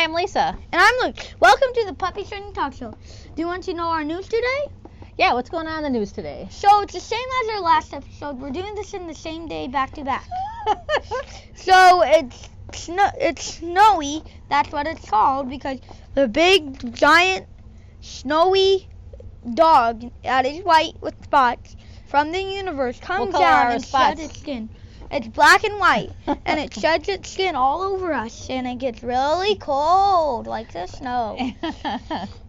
I'm Lisa. And I'm Luke. Welcome to the Puppy Training Talk Show. Do you want to know our news today? Yeah, what's going on in the news today? So it's the same as our last episode. We're doing this in the same day, back to back. So it's snowy. That's what it's called because the big, giant, snowy dog that is white with spots from the universe comes down and sheds its skin. It's black and white, and it sheds its skin all over us, and it gets really cold, like the snow.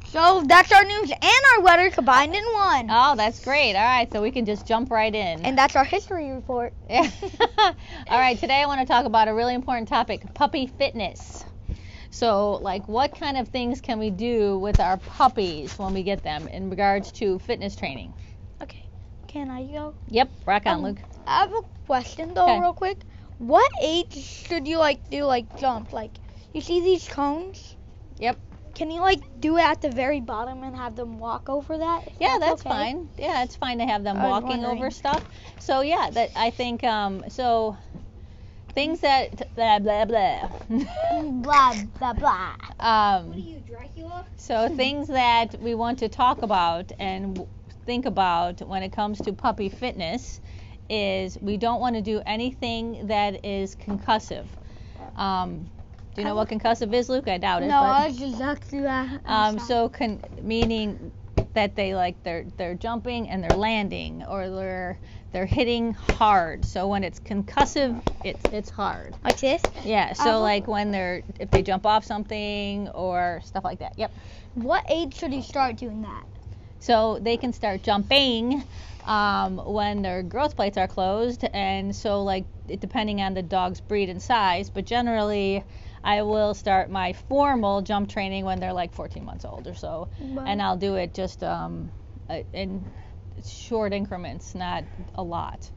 So that's our news and our weather combined in one. Oh, that's great. All right, so we can just jump right in. And that's our history report. All right, today I want to talk about a really important topic, puppy fitness. So, like, what kind of things can we do with our puppies when we get them in regards to fitness training? Okay, can I go? Yep, rock on, Luke. I have a question, though, real quick. What age should you, do, jump? You see these cones? Yep. Can you, do it at the very bottom and have them walk over that? Yeah, that's okay? fine. Yeah, it's fine to have them walking over stuff. So, yeah, I think, things that, blah, blah, blah. Blah, blah, blah. What are you, Dracula? So, things that we want to talk about and think about when it comes to puppy fitness is we don't want to do anything that is concussive. Do you know what concussive is, Luke? I doubt it. No, I was just asking that. Meaning that they're jumping and they're landing or they're hitting hard. So when it's concussive, it's hard. Like this? Yeah. So if they jump off something or stuff like that. Yep. What age should you start doing that? So they can start jumping when their growth plates are closed, and so depending on the dog's breed and size, but generally I will start my formal jump training when they're 14 months old or so. Wow. And I'll do it just in short increments, not a lot.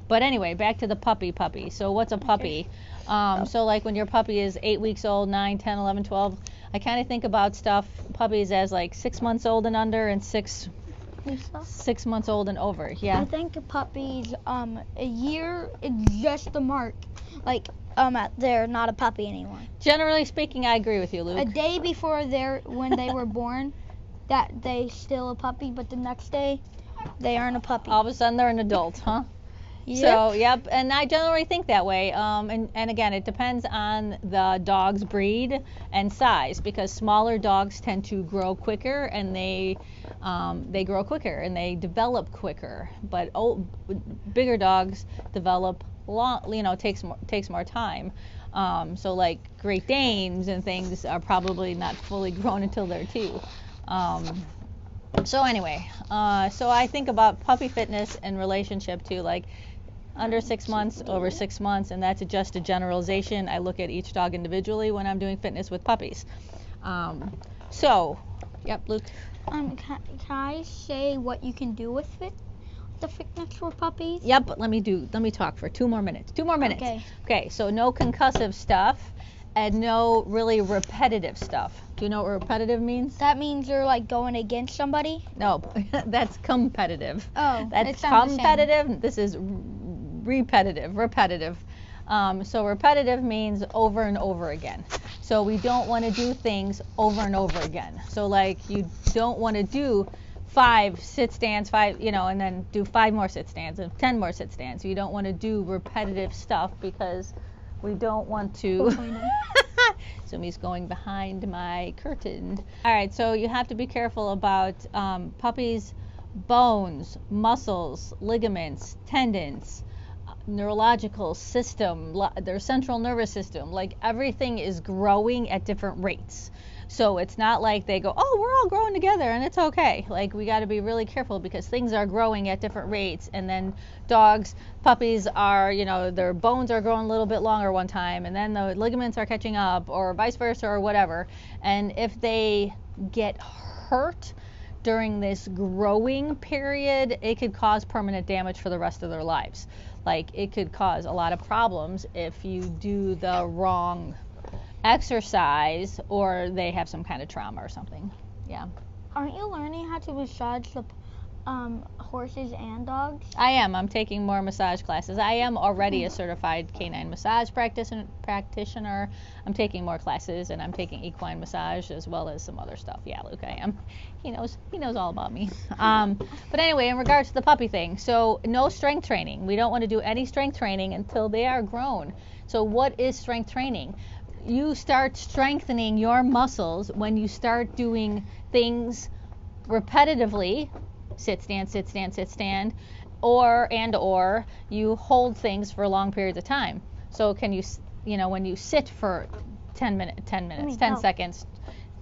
But anyway, back to the puppy. So what's a puppy? So when your puppy is 8 weeks old, 9, 10, 11, 12, I kind of think about puppies as 6 months old and under and 6 months old and over. Yeah. I think puppies, a year is just the mark. They're not a puppy anymore. Generally speaking, I agree with you, Luke. A day before when they were born, that they still a puppy, but the next day they aren't a puppy. All of a sudden they're an adult, huh? Yep. So, yep, and I generally think that way. And again, it depends on the dog's breed and size, because smaller dogs tend to grow quicker, and they grow quicker and they develop quicker. But bigger dogs develop takes more time. So Great Danes and things are probably not fully grown until they're 2. So anyway, so I think about puppy fitness in relationship to under 6 months, over 6 months, and that's just a generalization. I look at each dog individually when I'm doing fitness with puppies. Yep, Luke. Can I say what you can do with the fitness for puppies? Yep, but let me talk for 2 more minutes. 2 more minutes. Okay, so no concussive stuff and no really repetitive stuff. Do you know what repetitive means? That means you're going against somebody? No, that's competitive. Oh, that's competitive. This is repetitive. So repetitive means over and over again. So we don't want to do things over and over again. So you don't want to do 5 sit stands, 5, and then do 5 more sit stands and 10 more sit stands. You don't want to do repetitive stuff because we don't want to. Somebody's going behind my curtain. All right, so you have to be careful about puppies' bones, muscles, ligaments, tendons, neurological system, their central nervous system. Everything is growing at different rates. So it's not like they go, oh, we're all growing together and it's okay. We got to be really careful because things are growing at different rates. And then puppies are, their bones are growing a little bit longer one time, and then the ligaments are catching up, or vice versa, or whatever. And if they get hurt during this growing period, it could cause permanent damage for the rest of their lives. It could cause a lot of problems if you do the wrong exercise or they have some kind of trauma or something. Yeah. Aren't you learning how to massage horses and dogs? I am. I'm taking more massage classes. I am already a certified canine massage practitioner. I'm taking more classes, and I'm taking equine massage as well as some other stuff. Yeah, Luke, I am. He knows all about me. But anyway, in regards to the puppy thing, so no strength training. We don't want to do any strength training until they are grown. So what is strength training? You start strengthening your muscles when you start doing things repetitively. Sit, stand, sit, stand, sit, stand, or you hold things for long periods of time. So can you, when you sit for 10 minutes, 10 seconds,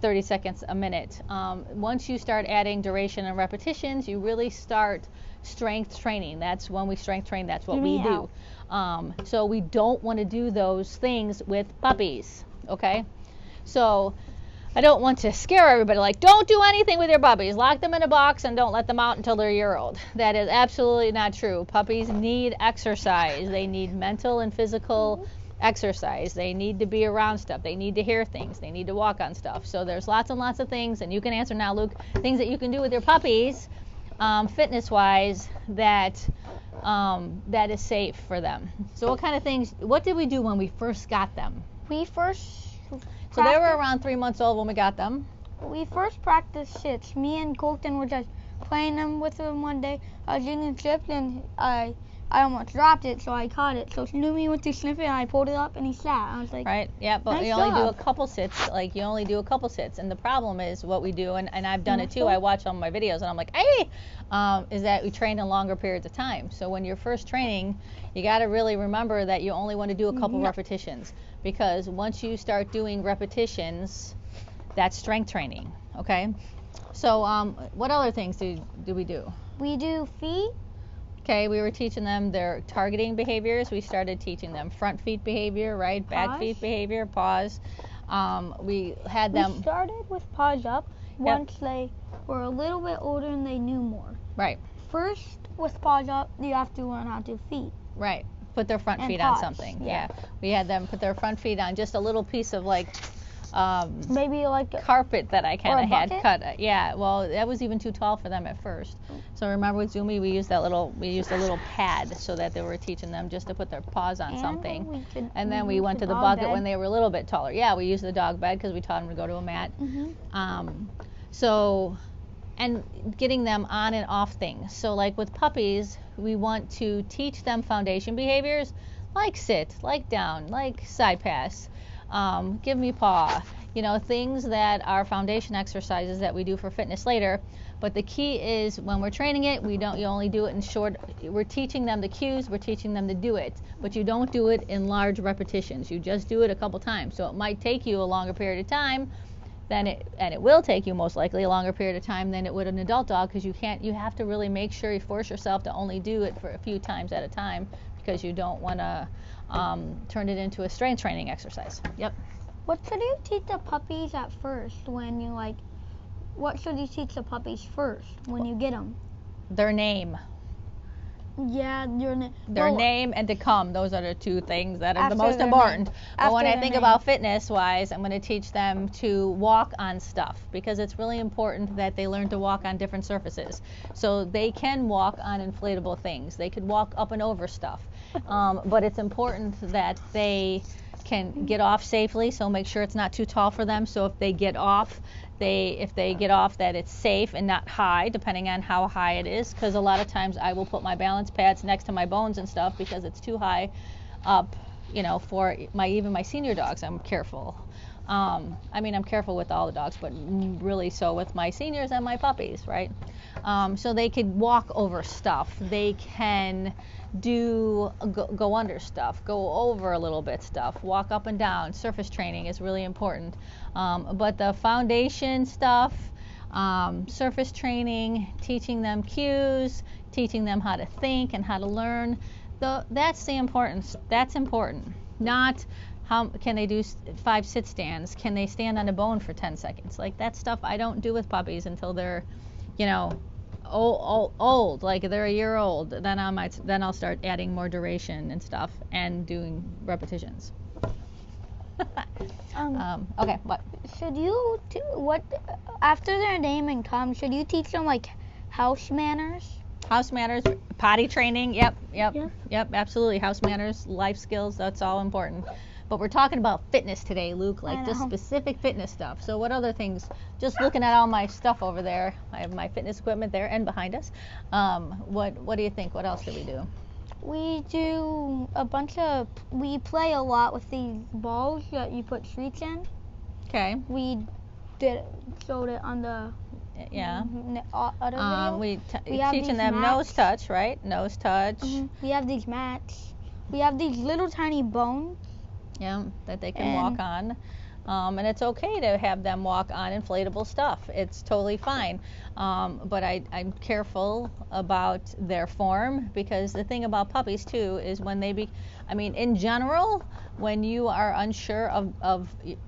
30 seconds, a minute, once you start adding duration and repetitions, you really start strength training. That's when we strength train. That's what we do. So we don't want to do those things with puppies, okay? So I don't want to scare everybody, like, don't do anything with your puppies. Lock them in a box and don't let them out until they're a year old. That is absolutely not true. Puppies need exercise. They need mental and physical exercise. They need to be around stuff. They need to hear things. They need to walk on stuff. So there's lots and lots of things, and you can answer now, Luke, things that you can do with your puppies, fitness-wise, that is safe for them. So what did we do when we first got them? So they were around 3 months old when we got them. We first practiced sits. Me and Colton were just playing them with them one day. I was eating chips and I almost dropped it, so I caught it. So Snoomy went to sniff it and I pulled it up and he sat. I was like, right, yeah, but nice you only do job. a couple sits. And the problem is what we do, and I've done it too. I watch all my videos and I'm like, hey, is that we train in longer periods of time. So when you're first training, you got to really remember that you only want to do a couple repetitions, because once you start doing repetitions, that's strength training, okay? So what other things do we do? We do feet. Okay, we were teaching them their targeting behaviors. We started teaching them front feet behavior, right? Back feet behavior, paws. We had them. We started with Paw Job once they were a little bit older and they knew more. Right. First, with Paw Job, you have to learn how to do feet. Right. Put their front And feet on paws, something. yeah. We had them put their front feet on just a little piece of Maybe like a carpet that I kind of had bucket? cut. Yeah, well, that was even too tall for them at first. So remember with Zumi, we used a little pad so that they were teaching them just to put their paws on something. And then we went to the bucket when they were a little bit taller. Yeah, we used the dog bed because we taught them to go to a mat. And getting them on and off things. So like with puppies, we want to teach them foundation behaviors like sit, like down, like side pass, give me paw, things that are foundation exercises that we do for fitness later. But the key is when we're training it, you only do it in short. We're teaching them the cues, we're teaching them to do it, but you don't do it in large repetitions. You just do it a couple times. So it might take you a longer period of time and it will take you most likely a longer period of time than it would an adult dog, because you have to really make sure you force yourself to only do it for a few times at a time, because you don't want to turn it into a strength training exercise. Yep. What should you teach the puppies at first when you what should you teach the puppies first when you get them? Their name. Yeah, their name and to come. Those are the two things that are the After most their important. name. But when After I their think name. about fitness wise, I'm going to teach them to walk on stuff, because it's really important that they learn to walk on different surfaces. So they can walk on inflatable things. They could walk up and over stuff. But it's important that they can get off safely, so make sure it's not too tall for them. So if they get off, that it's safe and not high, depending on how high it is, because a lot of times I will put my balance pads next to my bones and stuff because it's too high up, for even my senior dogs. I'm careful. I'm careful with all the dogs, but really so with my seniors and my puppies, right? So they could walk over stuff. They can go under stuff, go over a little bit stuff, walk up and down. Surface training is really important. But the foundation stuff, surface training, teaching them cues, teaching them how to think and how to learn, that's the importance. That's important. Not how can they do 5 sit stands? Can they stand on a bone for 10 seconds? Like that stuff I don't do with puppies until they're, old, like they're a year old. Then I'll start adding more duration and stuff and doing repetitions. Okay, what? Should you after their name and come? Should you teach them House manners. House manners, potty training. Yep, Yeah. absolutely. House manners, life skills. That's all important. But we're talking about fitness today, Luke, I like just know. specific fitness stuff. So what other things? Just looking at all my stuff over there. I have my fitness equipment there and behind us. What do you think? What else do we do? We do we play a lot with these balls that you put treats in. Okay. We showed it on the Yeah. other video. We have Teaching these them mats. nose touch, right? Nose touch. We have these mats. We have these little tiny bones. Yeah, that they can walk on. And it's okay to have them walk on inflatable stuff. It's totally fine. But I'm careful about their form, because the thing about puppies too is when they in general, when you are unsure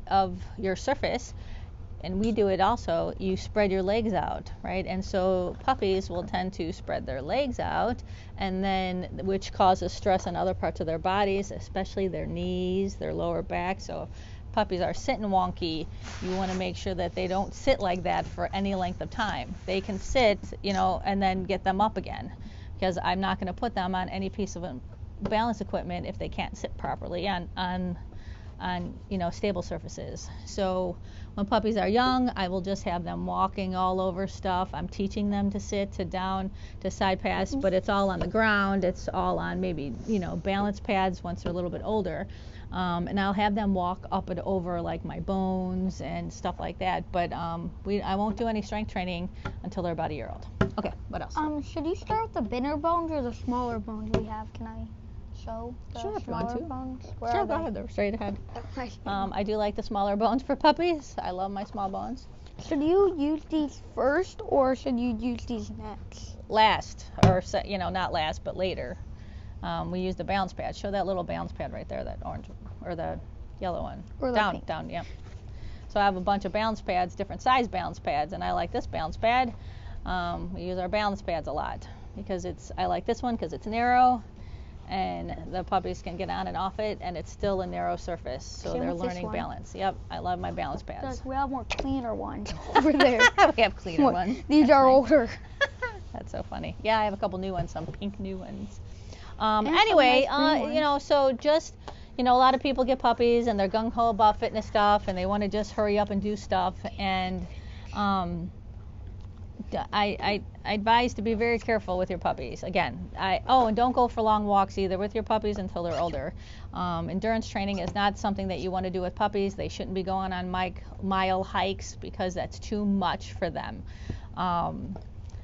of your surface, and we do it also, you spread your legs out, right? And so puppies will tend to spread their legs out, and then which causes stress on other parts of their bodies, especially their knees, their lower back. So if puppies are sitting wonky, you want to make sure that they don't sit like that for any length of time. They can sit, and then get them up again, because I'm not going to put them on any piece of balance equipment if they can't sit properly on stable surfaces. So when puppies are young, I will just have them walking all over stuff. I'm teaching them to sit, to down, to side pass, but it's all on the ground. It's all on maybe balance pads once they're a little bit older. And I'll have them walk up and over like my bones and stuff like that. But I won't do any strength training until they're about a year old. Okay, what else? Should you start with the bigger bones or the smaller bones we have? Can I show the Sure, if you want smaller to. bones? Where Sure, are go they? ahead. They're straight ahead. I do like the smaller bones for puppies. I love my small bones. Should you use these first or should you use these next? Last, or not last, but later. We use the balance pad. Show that little balance pad right there, that orange or the yellow one. Or the down, pink. down, yeah. So I have a bunch of balance pads, different size balance pads, and I like this balance pad. We use our balance pads a lot because I like this one because it's narrow, and the puppies can get on and off it, and it's still a narrow surface, so Same they're with this learning one. balance. Yep, I love my balance pads. We have more cleaner ones over there. We have cleaner More- ones. These are older. That's so funny. Yeah, I have a couple new ones, some pink new ones. some Anyway, nice green ones. so just, a lot of people get puppies and they're gung-ho about fitness stuff and they want to just hurry up and do stuff. And I advise to be very careful with your puppies. Again, and don't go for long walks either with your puppies until they're older. Endurance training is not something that you want to do with puppies. They shouldn't be going on mile hikes because that's too much for them.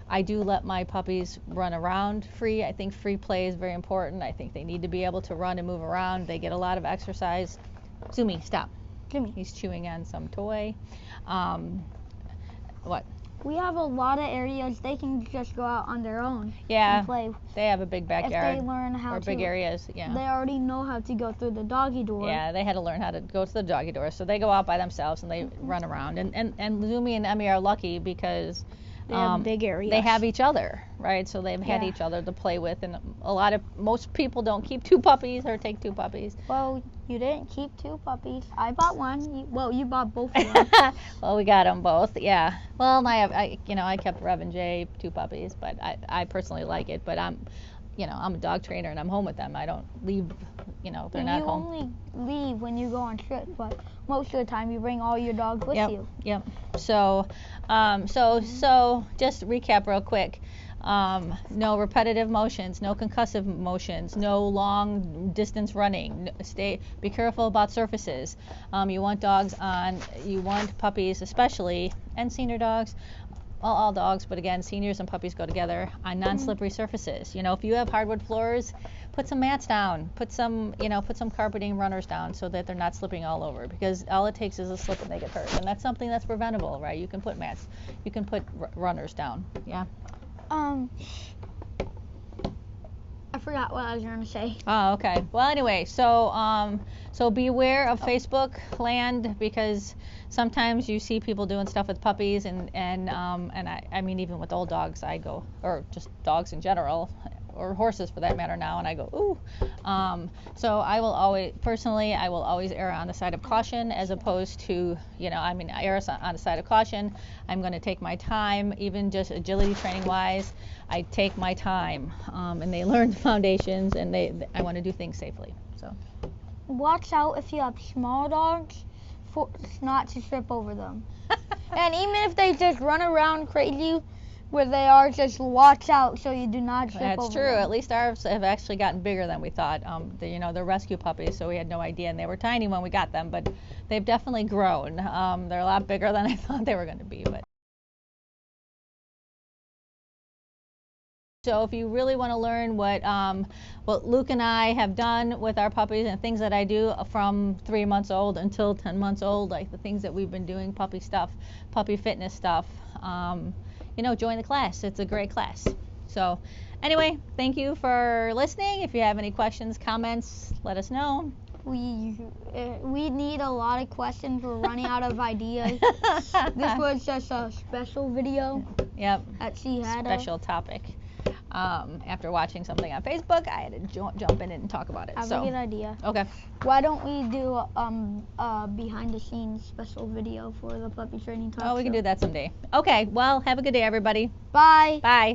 I do let my puppies run around free. I think free play is very important. I think they need to be able to run and move around. They get a lot of exercise. Zumi, stop. Jimmy. He's chewing on some toy. What? We have a lot of areas they can just go out on their own Yeah, and play. they have a big If backyard. they learn how or to. big areas, yeah. They already know how to go through the doggy door. Yeah, they had to learn how to go to the doggy door. So they go out by themselves and they run around. And Zumi and Emmy are lucky because They have big areas. they have each other, right? So they've had Yeah. each other to play with. And most people don't keep two puppies or take two puppies. Well, you didn't keep two puppies. I bought one. You bought both of them. Well, we got them both, yeah. Well, and I kept Rev and Jay, two puppies, but I personally like it. But I'm a dog trainer and I'm home with them. I don't leave, they're And not you home. only leave when you go on trips, but most of the time you bring all your dogs with you. Yep. So just recap real quick. No repetitive motions, no concussive motions, no long distance running. Be careful about surfaces. You want puppies especially, and senior dogs, well, all dogs, but again, seniors and puppies go together on non-slippery surfaces. If you have hardwood floors, put some mats down, put some carpeting runners down so that they're not slipping all over, because all it takes is a slip and they get hurt. And that's something that's preventable, right? You can put mats, you can put runners down. Yeah. I forgot what I was going to say. Oh, okay. Well, anyway, so beware of Facebook land, because sometimes you see people doing stuff with puppies, and I mean even with old dogs, or just dogs in general. or horses for that matter now, and I go, ooh. So I will always err on the side of caution as opposed to, err on the side of caution. I'm going to take my time, even just agility training wise. I take my time, and they learn the foundations, and I want to do things safely. So Watch out if you have small dogs, for not to trip over them. And even if they just run around crazy where they are, just watch out so you do not trip over them. that's true. At least ours have actually gotten bigger than we thought. They're rescue puppies, so we had no idea, and they were tiny when we got them, but they've definitely grown. They're a lot bigger than I thought they were going to be. But so if you really want to learn what Luke and I have done with our puppies and things that I do from 3 months old until 10 months old, like the things that we've been doing, puppy stuff, puppy fitness stuff, join the class. It's a great class. So anyway, thank you for listening. If you have any questions, comments, let us know. We need a lot of questions. We're running out of ideas. This was just a special video. Yep. That she had. Special topic. After watching something on Facebook, I had to jump in and talk about it. I have a good idea. Okay. Why don't we do a behind the scenes special video for the puppy training talk Oh, we can show? do that someday. Okay. Well, have a good day, everybody. Bye. Bye.